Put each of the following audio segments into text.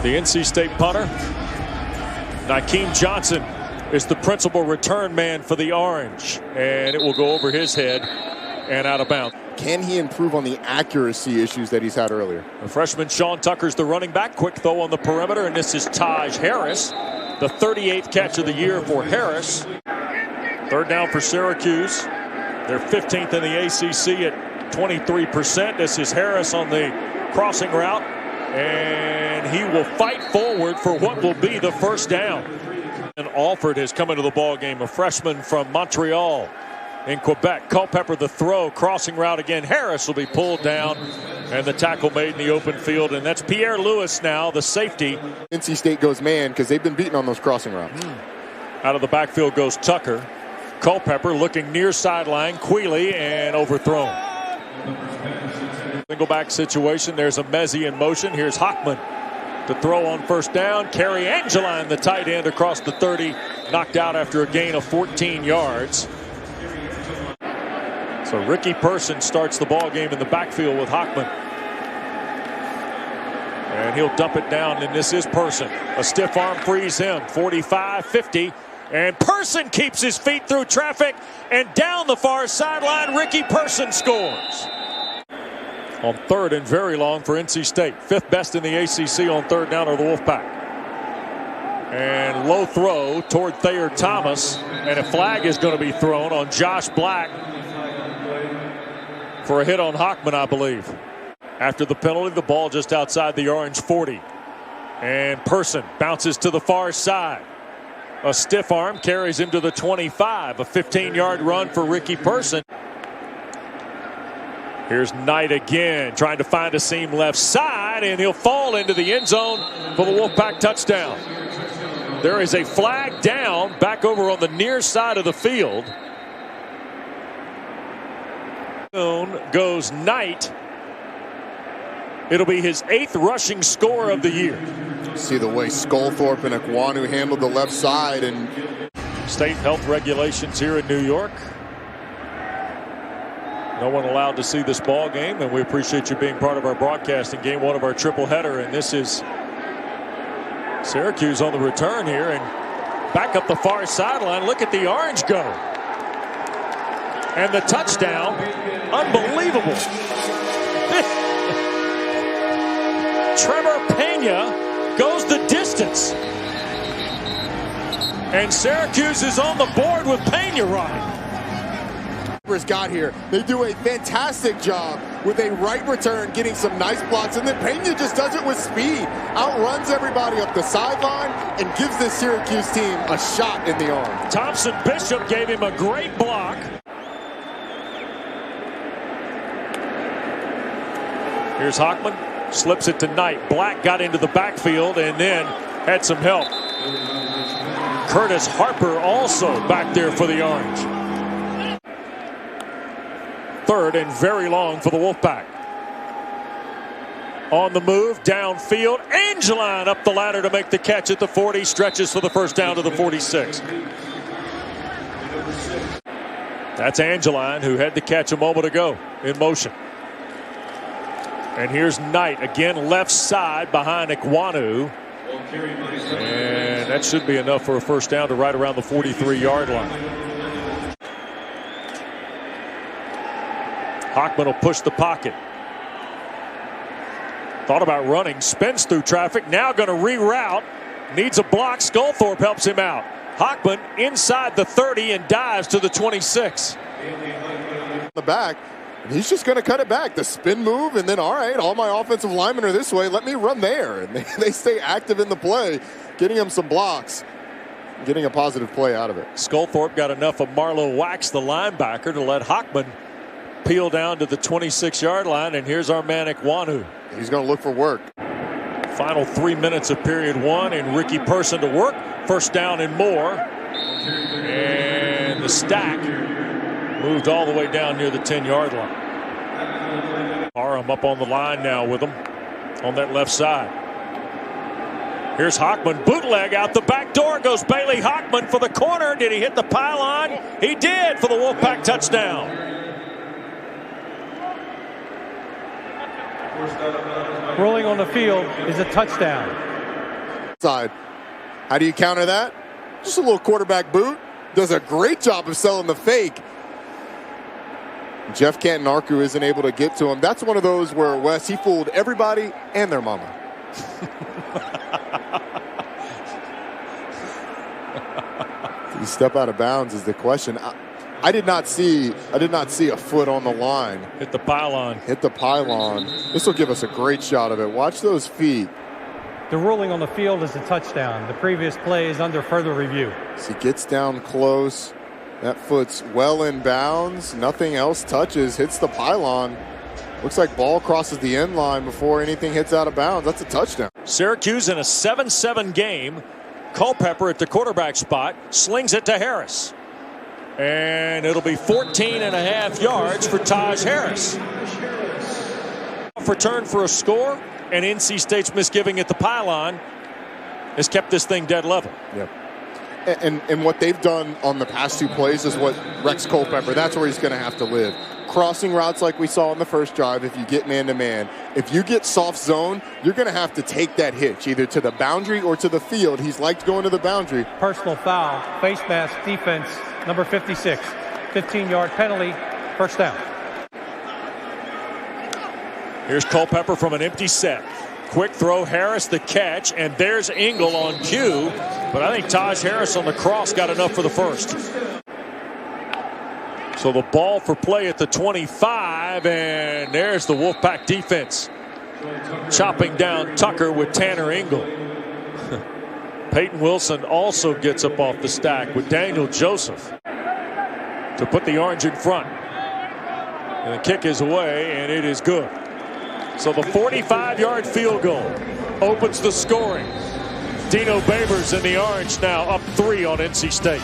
The NC State punter, Nykeem Johnson, is the principal return man for the Orange, and it will go over his head and out of bounds. Can he improve on the accuracy issues that he's had earlier? The freshman Sean Tucker's the running back. Quick throw on the perimeter, and this is Taj Harris, the 38th catch of the year for Harris. Third down for Syracuse. They're 15th in the ACC at 23%. This is Harris on the crossing route, and he will fight forward for what will be the first down. And Alford has come into the ball game, a freshman from Montreal in Quebec. Culpepper the throw, crossing route again. Harris will be pulled down, and the tackle made in the open field, and that's Pierre Lewis now, the safety. NC State goes man because they've been beaten on those crossing routes. Out of the backfield goes Tucker. Culpepper looking near sideline, Quealy, and overthrown. Single back situation. There's a Mezzi in motion. Here's Hockman to throw on first down. Kerry Angeline, the tight end, across the 30, knocked out after a gain of 14 yards. So Ricky Person starts the ball game in the backfield with Hockman. And he'll dump it down, and this is Person. A stiff arm frees him. 45-50. And Person keeps his feet through traffic, and down the far sideline, Ricky Person scores. On third and very long for NC State. Fifth best in the ACC on third down are the Wolfpack. And low throw toward Thayer Thomas, and a flag is going to be thrown on Josh Black for a hit on Hockman, I believe. After the penalty, the ball just outside the Orange 40. And Person bounces to the far side. A stiff arm carries him to the 25. A 15-yard run for Ricky Person. Here's Knight again, trying to find a seam left side, and he'll fall into the end zone for the Wolfpack touchdown. There is a flag down back over on the near side of the field. Goes Knight. It'll be his 8th rushing score of the year. See the way Sculthorpe and Ekwonu handled the left side. And state health regulations here in New York. No one allowed to see this ball game, and we appreciate you being part of our broadcasting game, one of our triple header. And this is Syracuse on the return here, and back up the far sideline. Look at the Orange go. And the touchdown, unbelievable. Trevor Pena goes the distance. And Syracuse is on the board with Pena right. Got here. They do a fantastic job with a right return, getting some nice blocks, and then Pena just does it with speed. Outruns everybody up the sideline and gives this Syracuse team a shot in the arm. Thompson Bishop gave him a great block. Here's Hockman, slips it to Knight. Black got into the backfield and then had some help. Curtis Harper also back there for the Orange. Third and very long for the Wolfpack. On the move, downfield. Angeline up the ladder to make the catch at the 40. Stretches for the first down to the 46. That's Angeline, who had the catch a moment ago in motion. And here's Knight again, left side behind Ekwonu. And that should be enough for a first down to right around the 43-yard line. Hockman will push the pocket. Thought about running, spins through traffic, now going to reroute. Needs a block, Sculthorpe helps him out. Hockman inside the 30 and dives to the 26. The back, and he's just going to cut it back. The spin move, and then, all right, all my offensive linemen are this way. Let me run there. And they stay active in the play, getting him some blocks, getting a positive play out of it. Sculthorpe got enough of Marlowe Wax, the linebacker, to let Hockman peel down to the 26-yard line, and here's our man Ekwonu. He's going to look for work. Final 3 minutes of period one, and Ricky Person to work. First down and more. And the stack moved all the way down near the 10-yard line. Aram up on the line now with him on that left side. Here's Hockman, bootleg out the back door goes Bailey Hockman for the corner. Did he hit the pylon? He did for the Wolfpack touchdown. Rolling on the field is a touchdown. Side. How do you counter that? Just a little quarterback boot. Does a great job of selling the fake. Jeff Canton-Arku isn't able to get to him. That's one of those where Wes, he fooled everybody and their mama. Did he step out of bounds is the question. I did not see a foot on the line. Hit the pylon. Hit the pylon. This will give us a great shot of it. Watch those feet. The ruling on the field is a touchdown. The previous play is under further review. As he gets down close, that foot's well in bounds. Nothing else touches. Hits the pylon. Looks like ball crosses the end line before anything hits out of bounds. That's a touchdown. Syracuse in a 7-7 game. Culpepper at the quarterback spot slings it to Harris. And it'll be 14.5 yards for Taj Harris. Return for a score, and NC State's misgiving at the pylon has kept this thing dead level. Yep. And what they've done on the past two plays is what Rex Culpepper, that's where he's going to have to live. Crossing routes like we saw in the first drive, if you get man-to-man. If you get soft zone, you're going to have to take that hitch, either to the boundary or to the field. He's liked going to the boundary. Personal foul, face mask, defense, number 56. 15-yard penalty, first down. Here's Culpepper from an empty set. Quick throw, Harris the catch, and there's Engel on cue. But I think Taj Harris on the cross got enough for the first. So the ball for play at the 25, and there's the Wolfpack defense. Chopping down Tucker with Tanner Engel. Peyton Wilson also gets up off the stack with Daniel Joseph to put the Orange in front. And the kick is away, and it is good. So the 45-yard field goal opens the scoring. Dino Babers and the Orange now up 3 on NC State.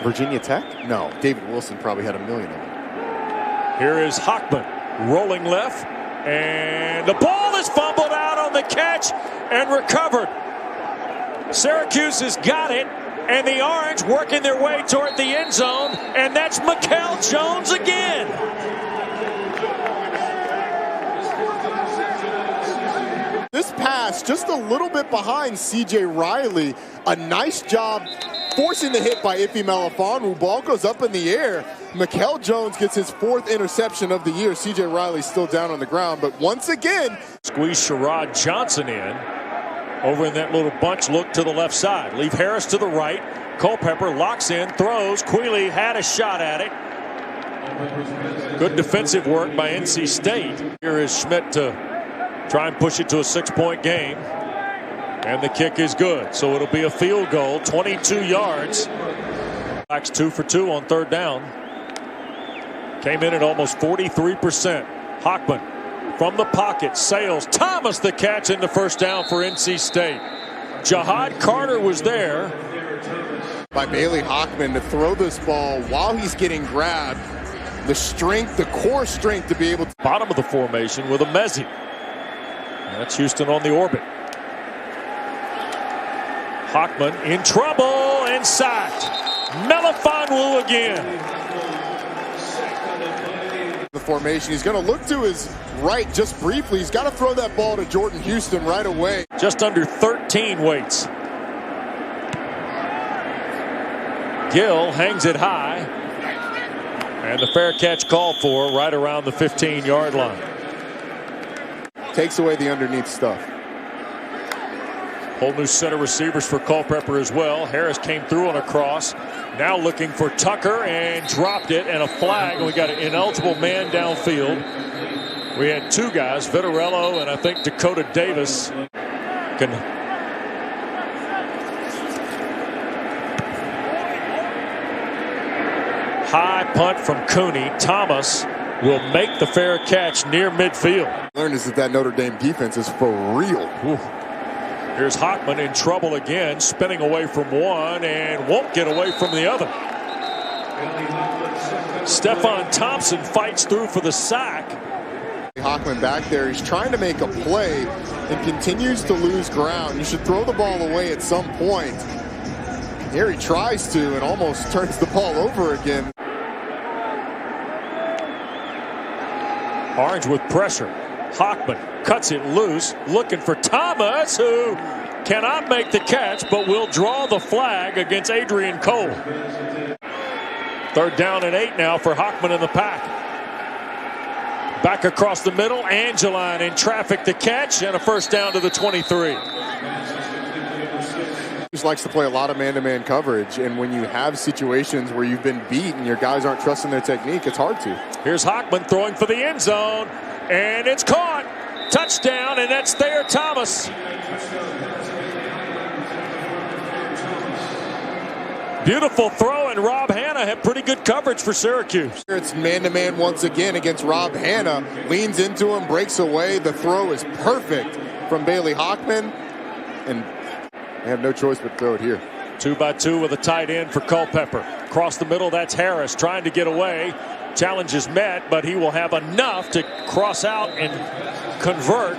Virginia Tech? No, David Wilson probably had a million of them. Here is Hockman rolling left, and the ball is fumbled out on the catch and recovered. Syracuse has got it, and the Orange working their way toward the end zone, and that's Mikel Jones again. This pass just a little bit behind C.J. Riley. A nice job forcing the hit by Ife Melifonwu. Ball goes up in the air. Mikel Jones gets his 4th interception of the year. C.J. Riley's still down on the ground, but once again, squeeze Sherrod Johnson in. Over in that little bunch, look to the left side. Leave Harris to the right. Culpepper locks in, throws. Quealy had a shot at it. Good defensive work by NC State. Here is Schmidt to try and push it to a 6-point game. And the kick is good. So it'll be a field goal, 22 yards. Blacks 2 for 2 on 3rd down. Came in at almost 43%. Hockman from the pocket, sails. Thomas the catch in the first down for NC State. Jahad Carter was there. By Bailey Hockman to throw this ball while he's getting grabbed. The strength, the core strength to be able to. Bottom of the formation with a Mezzi. That's Houston on the orbit. Hockman in trouble and sacked. Melifonwu again. The formation, he's going to look to his right just briefly. He's got to throw that ball to Jordan Houston right away. Just under 13 waits. Gill hangs it high. And the fair catch called for right around the 15-yard line. Takes away the underneath stuff. Whole new set of receivers for Culpepper as well. Harris came through on a cross. Now looking for Tucker and dropped it, and a flag. And we got an ineligible man downfield. We had 2 guys, Vittorello and I think Dakota Davis. High punt from Cooney. Thomas will make the fair catch near midfield. Learned is that Notre Dame defense is for real. Ooh. Here's Hockman in trouble again, spinning away from one and won't get away from the other. Stephon Thompson fights through for the sack. Hockman back there, he's trying to make a play and continues to lose ground. You should throw the ball away at some point. Here he tries to and almost turns the ball over again. Orange with pressure. Hockman cuts it loose, looking for Thomas, who cannot make the catch, but will draw the flag against Adrian Cole. 3rd down and 8 now for Hockman in the pack. Back across the middle, Angeline in traffic to catch, and a 1st down to the 23. Just likes to play a lot of man-to-man coverage, and when you have situations where you've been beat and your guys aren't trusting their technique, it's hard to. Here's Hockman throwing for the end zone, and it's caught. Touchdown, and that's Thayer Thomas. Beautiful throw, and Rob Hanna had pretty good coverage for Syracuse. It's man-to-man once again against Rob Hanna. Leans into him, breaks away. The throw is perfect from Bailey Hockman, and they have no choice but to throw it here. 2-by-2 with a tight end for Culpepper. Across the middle, that's Harris trying to get away. Challenge is met, but he will have enough to cross out and convert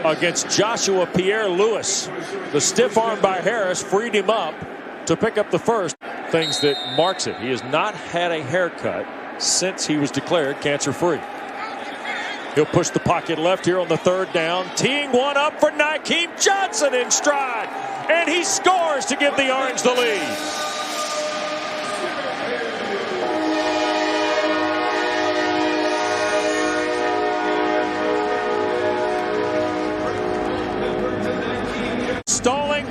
against Joshua Pierre-Louis. The stiff arm by Harris freed him up to pick up the first. Things that marks it. He has not had a haircut since he was declared cancer-free. He'll push the pocket left here on the 3rd down. Teeing one up for Nykeem Johnson in stride. And he scores to give the Orange the lead. Stalling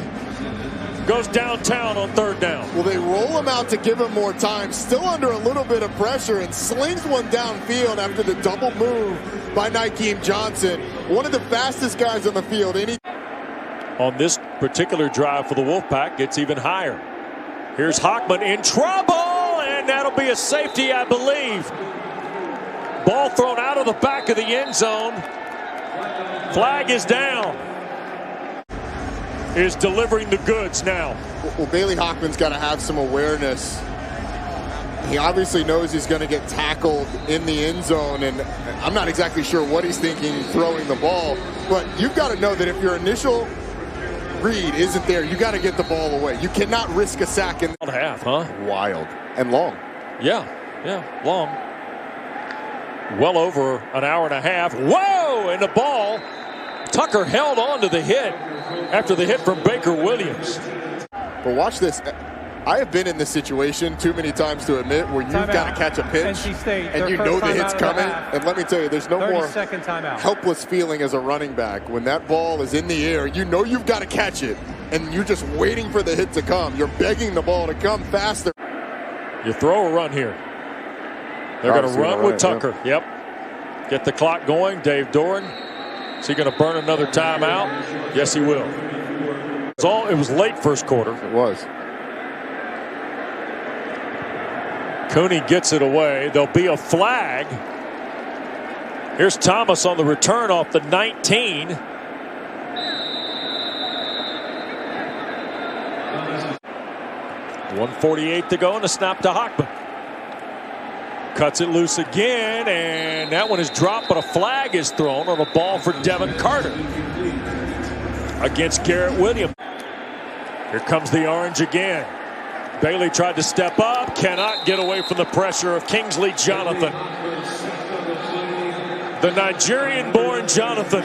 goes downtown on 3rd down. Well, they roll him out to give him more time, still under a little bit of pressure, and slings one downfield after the double move by Nykeem Johnson. One of the fastest guys on the field. On this particular drive for the Wolfpack, it's even higher. Here's Hockman in trouble, and that'll be a safety, I believe. Ball thrown out of the back of the end zone. Flag is down. Is delivering the goods now. Well, Bailey Hockman's got to have some awareness. He obviously knows he's going to get tackled in the end zone, and I'm not exactly sure what he's thinking throwing the ball, but you've got to know that if your initial read isn't there, you got to get the ball away. You cannot risk a sack in the half, huh? Wild and long. Yeah, long. Well over an hour and a half. Whoa! And the ball, Tucker held on to the hit after the hit from Baker Williams. But watch this. I have been in this situation too many times to admit where you've got to catch a pitch and you know the hit's coming. And let me tell you, there's no more helpless feeling as a running back. When that ball is in the air, you know you've got to catch it, and you're just waiting for the hit to come. You're begging the ball to come faster. You throw or run here. They're going to run with Tucker. Yep. Get the clock going. Dave Doran. Is he going to burn another timeout? Yes, he will. It was late first quarter. It was. Cooney gets it away. There'll be a flag. Here's Thomas on the return off the 19. .148 to go, and a snap to Hockman. Cuts it loose again, and that one is dropped, but a flag is thrown on a ball for Devin Carter against Garrett Williams. Here comes the Orange again. Bailey tried to step up, cannot get away from the pressure of Kingsley Jonathan. The Nigerian-born Jonathan,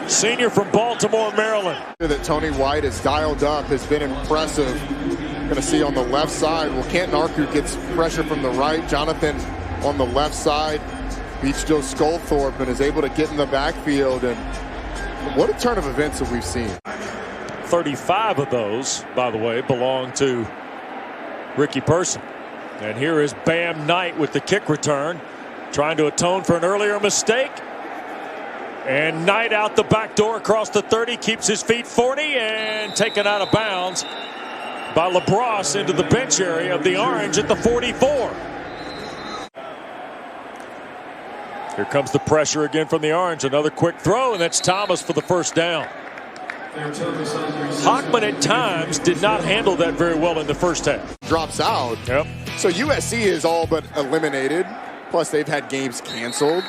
senior from Baltimore, Maryland. That Tony White has dialed up has been impressive. Going to see on the left side. Well, Canton Arku gets pressure from the right. Jonathan on the left side beats Joe Sculthorpe and is able to get in the backfield. And what a turn of events that we've seen. 35 of those, by the way, belong to Ricky Person. And here is Bam Knight with the kick return, trying to atone for an earlier mistake. And Knight out the back door across the 30, keeps his feet 40, and taken out of bounds by LaBrosse into the bench area of the Orange at the 44. Here comes the pressure again from the Orange. Another quick throw, and that's Thomas for the first down. Hockman at times did not handle that very well in the first half. Drops out. Yep. So USC is all but eliminated. Plus they've had games canceled.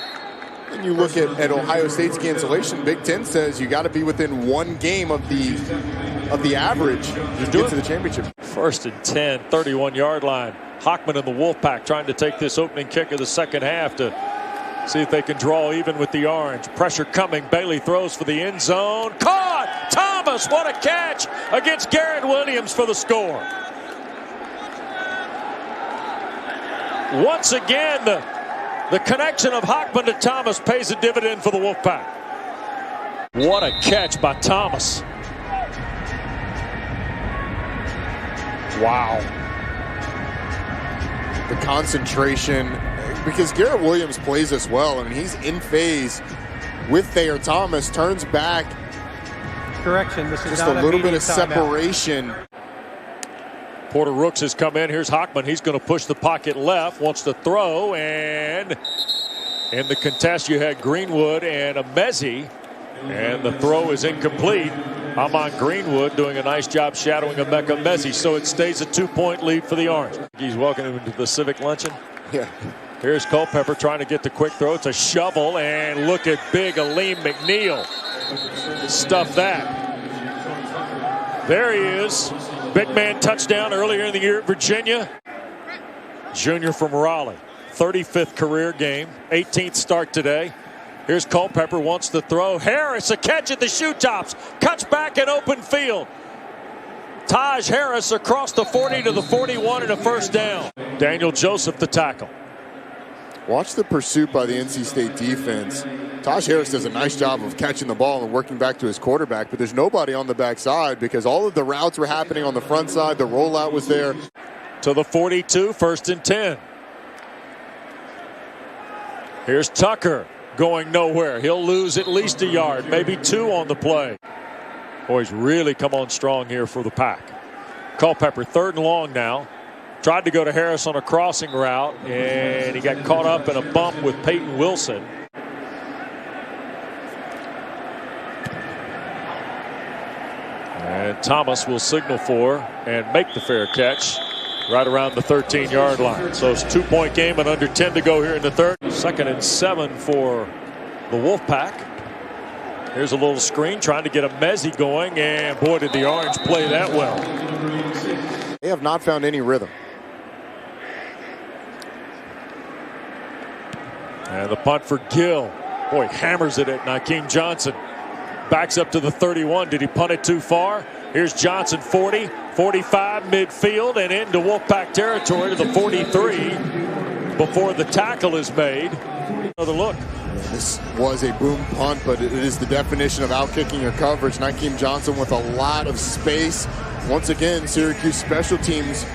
And you look at Ohio State's cancellation, Big Ten says you got to be within one game of the average to get to the championship. 1st and 10, 31-yard line. Hockman and the Wolfpack trying to take this opening kick of the second half to See if they can draw even with the Orange. Pressure coming. Bailey throws for the end zone. Caught! Thomas, what a catch against Garrett Williams for the score. Once again, the connection of Hockman to Thomas pays a dividend for the Wolfpack. What a catch by Thomas. Wow. The concentration, because Garrett Williams plays us well. I mean, he's in phase with Thayer Thomas, turns back. Correction, this is Just not a little bit of timeout. separation. Porter Rooks has come in. Here's Hockman. He's going to push the pocket left, wants to throw, and in the contest you had Greenwood and Amezi, and the throw is incomplete. Amon Greenwood doing a nice job shadowing Emeka Amezi, so it stays a 2-point lead for the Orange. He's welcoming him to the Civic Luncheon. Yeah. Here's Culpepper trying to get the quick throw. It's a shovel, and look at big Aleem McNeil. Stuff that. There he is. Big man touchdown earlier in the year at Virginia. Junior from Raleigh. 35th career game. 18th start today. Here's Culpepper, wants to throw. Harris, a catch at the shoe tops. Cuts back in open field. Taj Harris across the 40 to the 41 and a first down. Daniel Joseph the tackle. Watch the pursuit by the NC State defense. Taj Harris does a nice job of catching the ball and working back to his quarterback, but there's nobody on the backside because all of the routes were happening on the front side. The rollout was there. To the 42, 1st and 10. Here's Tucker going nowhere. He'll lose at least a yard, maybe 2 on the play. Boys really come on strong here for the Pack. Culpepper 3rd and long now. Tried to go to Harris on a crossing route, and he got caught up in a bump with Peyton Wilson. And Thomas will signal for and make the fair catch right around the 13-yard line. So it's a 2-point game and under 10 to go here in the third. 2nd and 7 for the Wolfpack. Here's a little screen trying to get a Amezi going, and boy, did the Orange play that well. They have not found any rhythm. And the punt for Gill. Boy, hammers it at Nykeem Johnson. Backs up to the 31. Did he punt it too far? Here's Johnson, 40, 45, midfield, and into Wolfpack territory to the 43 before the tackle is made. Another look. This was a boom punt, but it is the definition of out-kicking your coverage. Nykeem Johnson with a lot of space. Once again, Syracuse special teams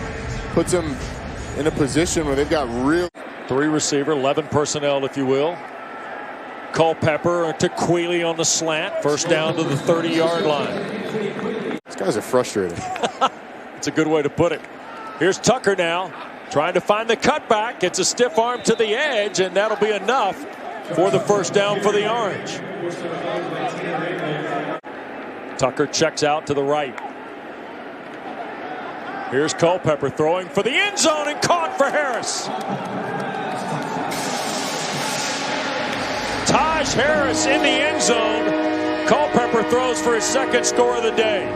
puts him in a position where they've got real... 3 receiver, 11 personnel, if you will. Culpepper to Quealy on the slant. First down to the 30-yard line. These guys are frustrated. It's a good way to put it. Here's Tucker now, trying to find the cutback. Gets a stiff arm to the edge, and that'll be enough for the first down for the Orange. Tucker checks out to the right. Here's Culpepper throwing for the end zone and caught for Harris. Taj Harris in the end zone. Culpepper throws for his 2nd score of the day.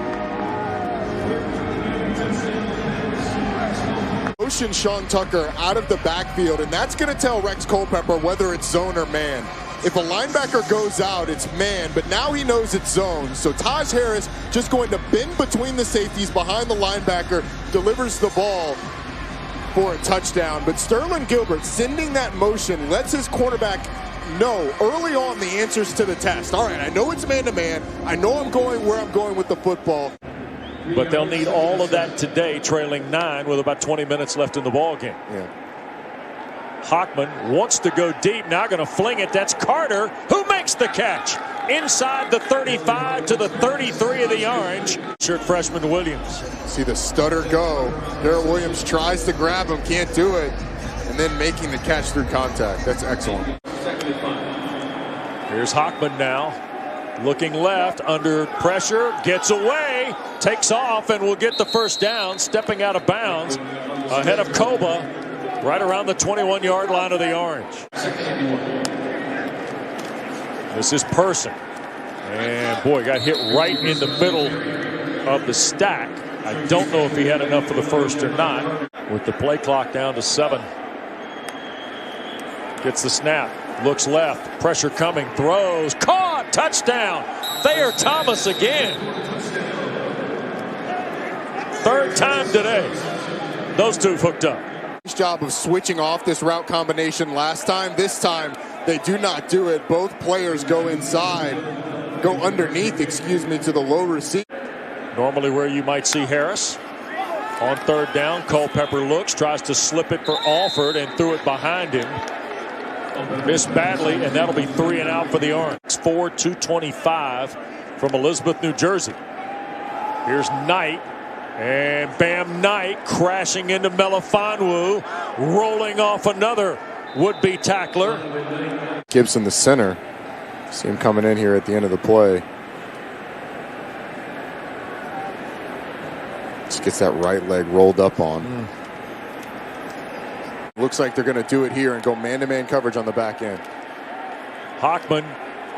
Motion Sean Tucker out of the backfield, and that's going to tell Rex Culpepper whether it's zone or man. If a linebacker goes out, it's man, but now he knows it's zone. So Taj Harris just going to bend between the safeties behind the linebacker, delivers the ball for a touchdown. But Sterling Gilbert sending that motion lets his quarterback know early on the answers to the test. All right, I know it's man-to-man. I know I'm going where I'm going with the football. But they'll need all of that today, trailing 9 with about 20 minutes left in the ball game. Yeah. Hockman wants to go deep, now going to fling it. That's Carter, who makes the catch. Inside the 35 to the 33 of the Orange. Shirt freshman Williams. See the stutter go. Garrett Williams tries to grab him, can't do it. And then making the catch through contact. That's excellent. Here's Hockman now. Looking left, under pressure, gets away, takes off, and will get the first down, stepping out of bounds ahead of Koba, right around the 21-yard line of the Orange. This is Person. And boy, got hit right in the middle of the stack. I don't know if he had enough for the first or not. With the play clock down to 7. Gets the snap. Looks left, pressure coming, throws, caught, touchdown. Thayer Thomas again. Third time today. Those two hooked up. Nice job of switching off this route combination last time. This time, they do not do it. Both players go inside, go underneath, excuse me, to the low receiver. Normally where you might see Harris. On third down, Culpepper looks, tries to slip it for Alford and threw it behind him. Missed badly, and that'll be 3 and out for the Orange. 4-225 from Elizabeth, New Jersey. Here's Knight, and Bam Knight crashing into Melifonwu, rolling off another would-be tackler. Gibson, the center. See him coming in here at the end of the play. Just gets that right leg rolled up on. Looks like they're going to do it here and go man-to-man coverage on the back end. Hockman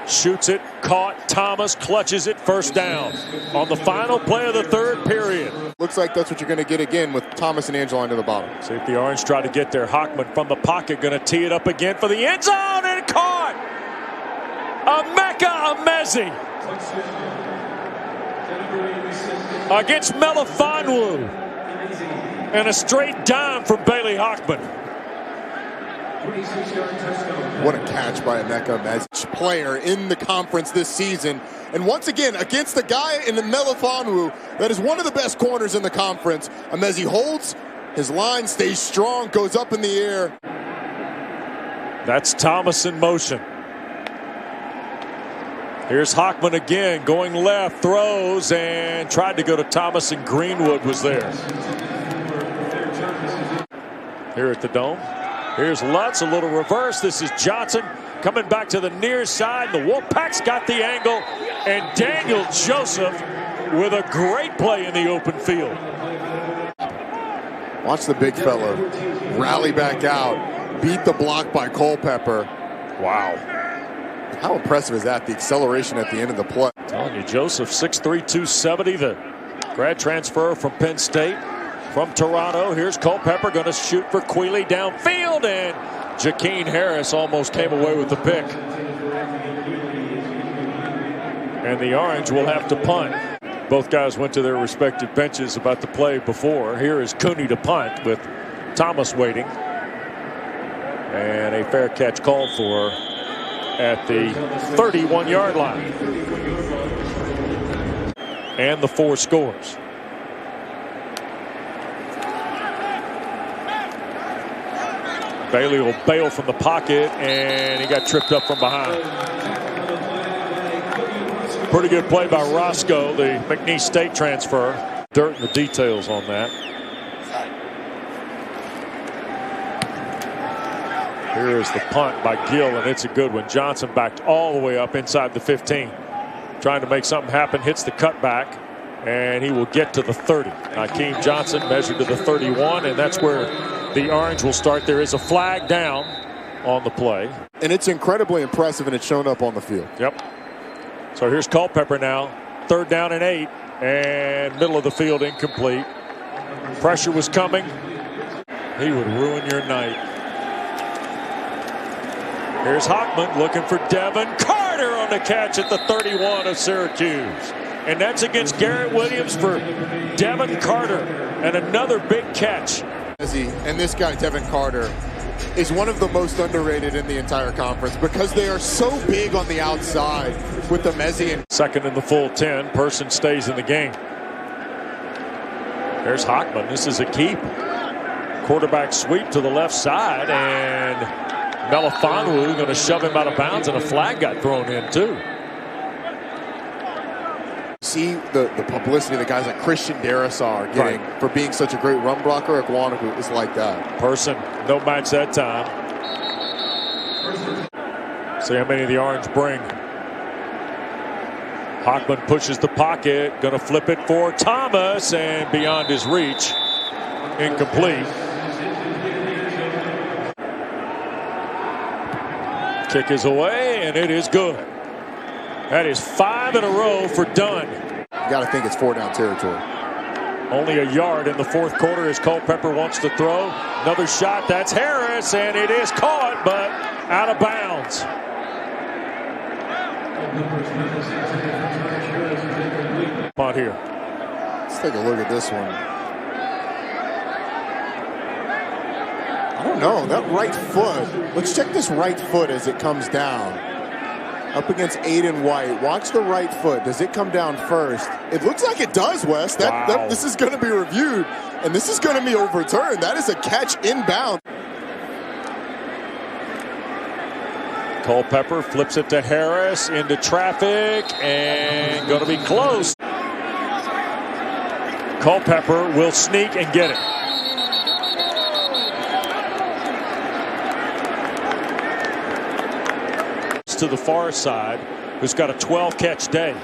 shoots it, caught. Thomas clutches it, first down on the final play of the third period. Looks like that's what you're going to get again with Thomas and Angela into the bottom. See if the Orange try to get there. Hockman from the pocket, going to tee it up again for the end zone, and caught. Emeka Emezi against Melifonwu, and a straight dime from Bailey Hockman. What a catch by Emeka Emezi, player in the conference this season. And once again, against the guy in the Melifonwu that is one of the best corners in the conference. Emezi holds his line, stays strong, goes up in the air. That's Thomas in motion. Here's Hockman again, going left, throws, and tried to go to Thomas, and Greenwood was there. Here at the Dome. Here's Lutz, a little reverse. This is Johnson coming back to the near side. The Wolfpack's got the angle, and Daniel Joseph with a great play in the open field. Watch the big fella rally back out, beat the block by Culpepper. Wow. How impressive is that, the acceleration at the end of the play? I'm telling you, Joseph, 6'3", 270, the grad transfer from Penn State. From Toronto, here's Culpepper going to shoot for Quealy downfield, and Jakeen Harris almost came away with the pick. And the Orange will have to punt. Both guys went to their respective benches about the play before. Here is Cooney to punt with Thomas waiting. And a fair catch called for at the 31-yard line. And the 4 scores. Bailey will bail from the pocket, and he got tripped up from behind. Pretty good play by Roscoe, the McNeese State transfer. Dirt in the details on that. Here is the punt by Gill, and it's a good one. Johnson backed all the way up inside the 15. Trying to make something happen, hits the cutback, and he will get to the 30. Hakeem Johnson measured to the 31, and that's where the Orange will start. There is a flag down on the play. And it's incredibly impressive, and it's shown up on the field. Yep. So here's Culpepper now. 3rd down and 8. And middle of the field incomplete. Pressure was coming. He would ruin your night. Here's Hockman looking for Devin Carter on the catch at the 31 of Syracuse. And that's against Garrett Williams for Devin Carter. And another big catch. And this guy, Devin Carter, is one of the most underrated in the entire conference because they are so big on the outside with the Mezzi. And second in the full 10. Person stays in the game. There's Hockman. This is a keep. Quarterback sweep to the left side, and Melifonwu going to shove him out of bounds, and a flag got thrown in too. See the publicity that guys like Christian Darrisaw are getting for being such a great run blocker. Aquaniku is like that. Person, no match that time. See how many of the Orange bring. Hockman pushes the pocket, going to flip it for Thomas, and beyond his reach. Incomplete. Kick is away, and it is good. That is 5 in a row for Dunn. You got to think it's 4-down territory. Only a yard in the 4th quarter as Culpepper wants to throw. Another shot, that's Harris, and it is caught, but out of bounds. On here. Let's take a look at this one. I don't know, that right foot. Let's check this right foot as it comes down. Up against Aiden White. Watch the right foot. Does it come down first? It looks like it does, Wes. This is going to be reviewed, and this is going to be overturned. That is a catch inbound. Culpepper flips it to Harris into traffic and going to be close. Culpepper will sneak and get it. To the far side, who's got a 12-catch day.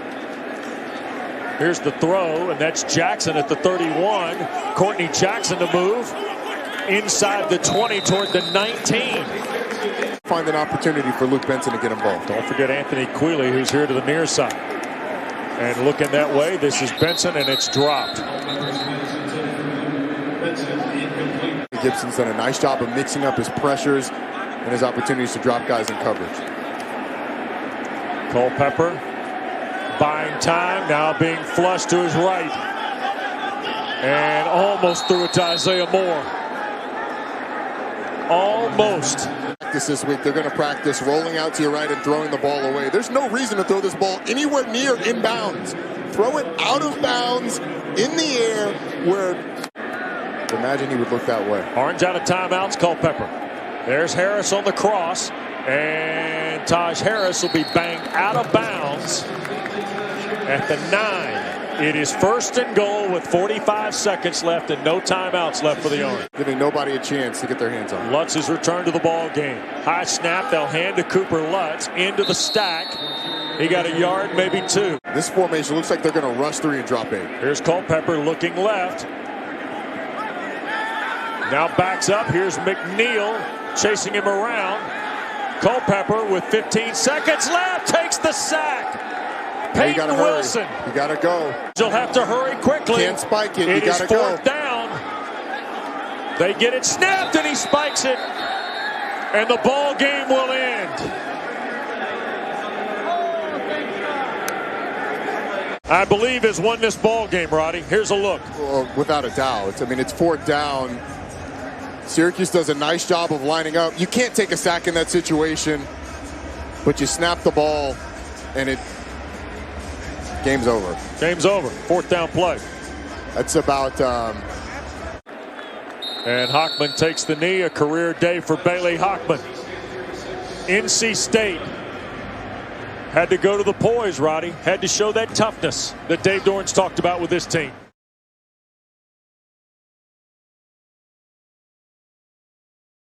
Here's the throw, and that's Jackson at the 31. Courtney Jackson to move inside the 20 toward the 19. Find an opportunity for Luke Benson to get involved. Don't forget Anthony Quealy, who's here to the near side. And looking that way, this is Benson, and it's dropped. Gibson's done a nice job of mixing up his pressures and his opportunities to drop guys in coverage. Culpepper buying time, now being flushed to his right. And almost threw it to Isaiah Moore. Almost. This week, they're going to practice rolling out to your right and throwing the ball away. There's no reason to throw this ball anywhere near inbounds. Throw it out of bounds, in the air, where imagine he would look that way. Orange out of timeouts, Culpepper. There's Harris on the cross, and Taj Harris will be banged out of bounds at the 9. It is first and goal with 45 seconds left and no timeouts left for the Orange. Giving nobody a chance to get their hands on it. Lutz is returned to the ball game. High snap, they'll hand to Cooper Lutz into the stack. He got a yard, maybe 2. This formation looks like they're going to rush 3 and drop 8. Here's Culpepper looking left. Now backs up. Here's McNeil chasing him around. Culpepper with 15 seconds left takes the sack. Peyton Wilson. You got to go. You'll have to hurry quickly. Can't spike it. You got to go. 4th down. They get it snapped and he spikes it. And the ball game will end. I believe has won this ball game, Roddy. Here's a look. Well, without a doubt. It's 4th down. Syracuse does a nice job of lining up. You can't take a sack in that situation, but you snap the ball, and game's over. Game's over. 4th down play. That's about. And Hockman takes the knee. A career day for Bailey Hockman. NC State had to go to the poise, Roddy. Had to show that toughness that Dave Dorrance talked about with this team.